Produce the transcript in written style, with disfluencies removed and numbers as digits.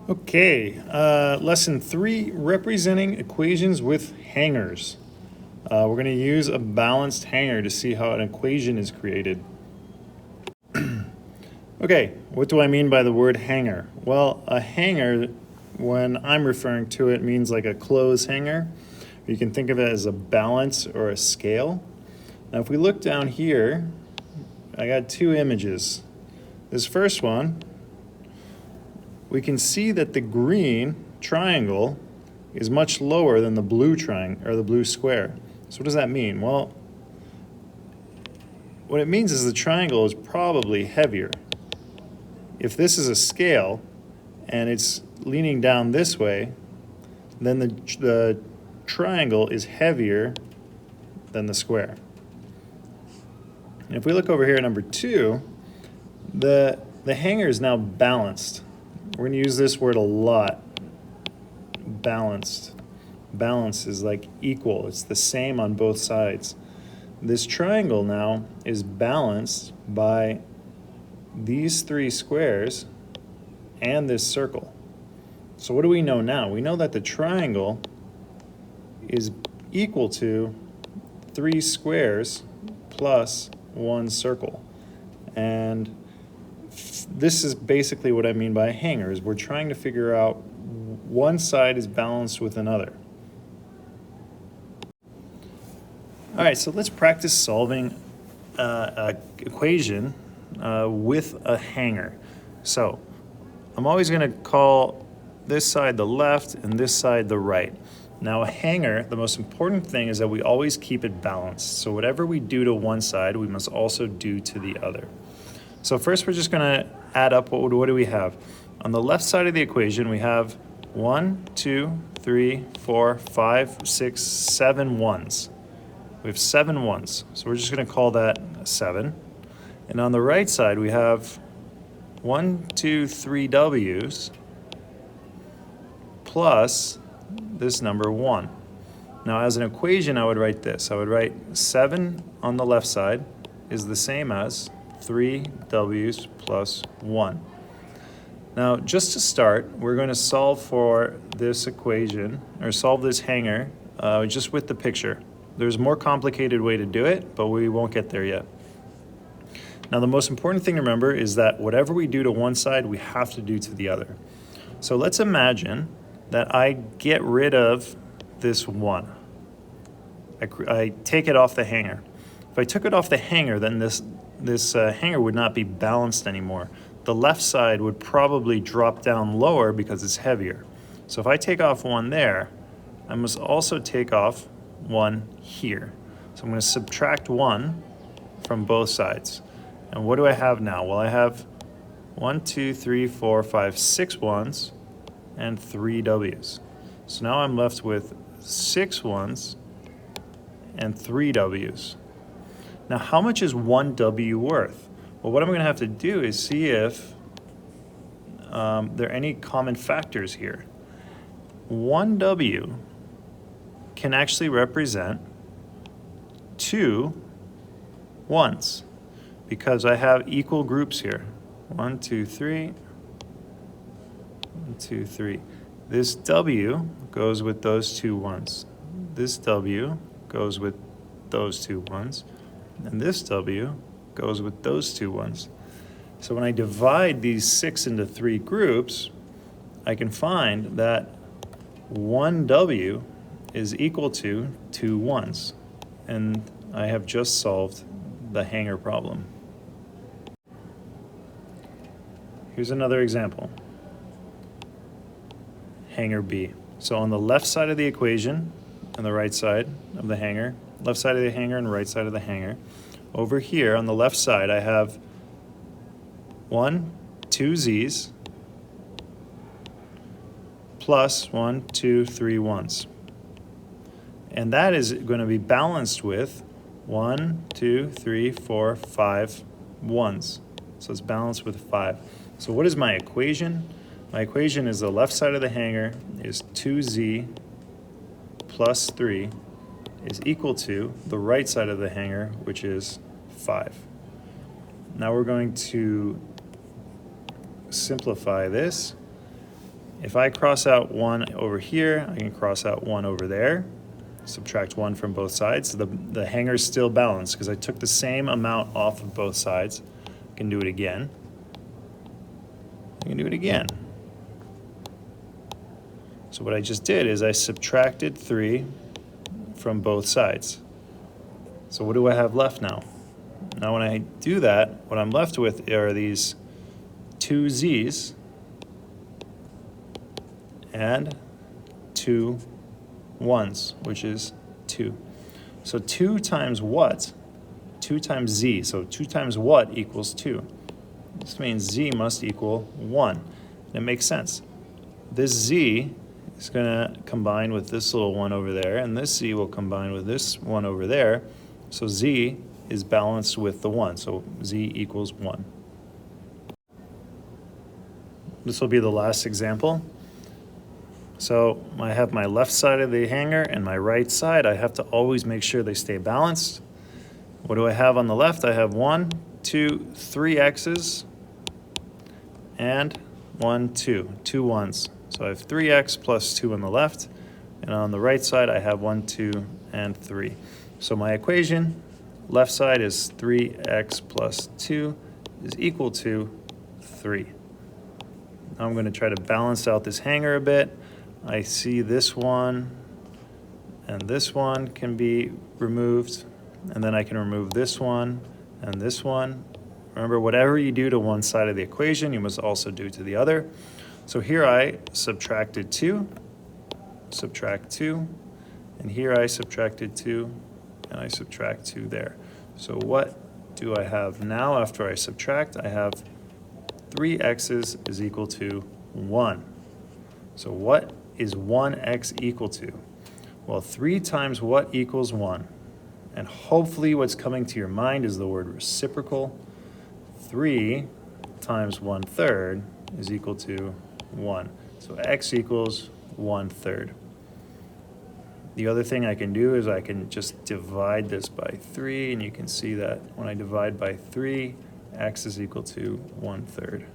Okay, lesson 3, representing equations with hangers. We're going to use a balanced hanger to see how an equation is created. Okay, what do I mean by the word hanger? Well, a hanger, when I'm referring to it, means like a clothes hanger. You can think of it as a balance or a scale. Now, if we look down here, I got two images. This first one, we can see that the green triangle is much lower than the blue triangle or the blue square. So what does that mean? Well, what it means is the triangle is probably heavier. If this is a scale and it's leaning down this way, then the triangle is heavier than the square. And if we look over here at number 2, the hanger is now balanced. We're going to use this word a lot. Balanced. Balance is like equal. It's the same on both sides. This triangle now is balanced by these 3 squares and this circle. So what do we know now? We know that the triangle is equal to 3 squares plus 1 circle. And this is basically what I mean by a hanger, is we're trying to figure out one side is balanced with another. All right, so let's practice solving an equation with a hanger. So I'm always going to call this side the left and this side the right. Now a hanger, the most important thing is that we always keep it balanced. So whatever we do to one side, we must also do to the other. So first we're just going to add up what do we have. On the left side of the equation we have 1, 2, 3, 4, 5, 6, 7 ones. We have 7 ones. So we're just going to call that 7. And on the right side we have 1, 2, 3 W's plus this number 1. Now as an equation I would write this. I would write 7 on the left side is the same as 3 W's plus 1. Now, just to start, we're going to solve for this equation, or solve this hanger, just with the picture. There's a more complicated way to do it, but we won't get there yet. Now, the most important thing to remember is that whatever we do to one side, we have to do to the other. So let's imagine that I get rid of this 1. I take it off the hanger. If I took it off the hanger, then this hanger would not be balanced anymore. The left side would probably drop down lower because it's heavier. So if I take off 1 there, I must also take off 1 here. So I'm going to subtract 1 from both sides. And what do I have now? Well, I have 1, 2, 3, 4, 5, 6 ones and 3 W's. So now I'm left with 6 ones and 3 W's. Now, how much is 1 W worth? Well, what I'm going to have to do is see if there are any common factors here. 1 W can actually represent 2 ones because I have equal groups here. 1, 2, 3. 1, 2, 3. This W goes with those 2 ones. This W goes with those 2 ones. And this W goes with those 2 ones. So when I divide these 6 into 3 groups, I can find that 1 W is equal to 2 ones. And I have just solved the hanger problem. Here's another example. Hanger B. So on the left side of the equation and the right side of the hanger, left side of the hanger and right side of the hanger, over here on the left side I have 1, 2 Z's plus 1, 2, 3 ones. And that is going to be balanced with 1, 2, 3, 4, 5 ones. So it's balanced with 5. So what is my equation? My equation is the left side of the hanger is 2Z plus 3 is equal to the right side of the hanger, which is 5. Now we're going to simplify this If I cross out 1 over here, I can cross out 1 over there, subtract 1 from both sides. So the hanger's still balanced because I took the same amount off of both sides. I can do it again. I can do it again. So what I just did is I subtracted 3 from both sides. So what do I have left now? Now when I do that, what I'm left with are these 2 z's and 2 1s, which is 2. So 2 times what? 2 times z. So 2 times what equals 2. This means z must equal 1. And it makes sense. This z is going to combine with this little 1 over there, and this z will combine with this 1 over there. So z is balanced with the 1, so z equals 1. This will be the last example. So I have my left side of the hanger and my right side. I have to always make sure they stay balanced. What do I have on the left? I have 1, 2, 3 x's and 1, 2, 2 1s. So I have 3x plus 2 on the left, and on the right side I have 1, 2, and 3. So my equation, left side is 3x plus 2 is equal to 3. Now I'm going to try to balance out this hanger a bit. I see this one and this one can be removed, and then I can remove this one and this one. Remember, whatever you do to one side of the equation, you must also do to the other. So here I subtracted 2, subtract 2, and here I subtracted 2, and I subtract 2 there. So what do I have now after I subtract? I have 3 x's is equal to 1. So what is 1x equal to? Well, 3 times what equals 1? And hopefully what's coming to your mind is the word reciprocal. 3 times 1/3 is equal to 1. So x equals 1/3. The other thing I can do is I can just divide this by 3, and you can see that when I divide by 3, x is equal to 1/3.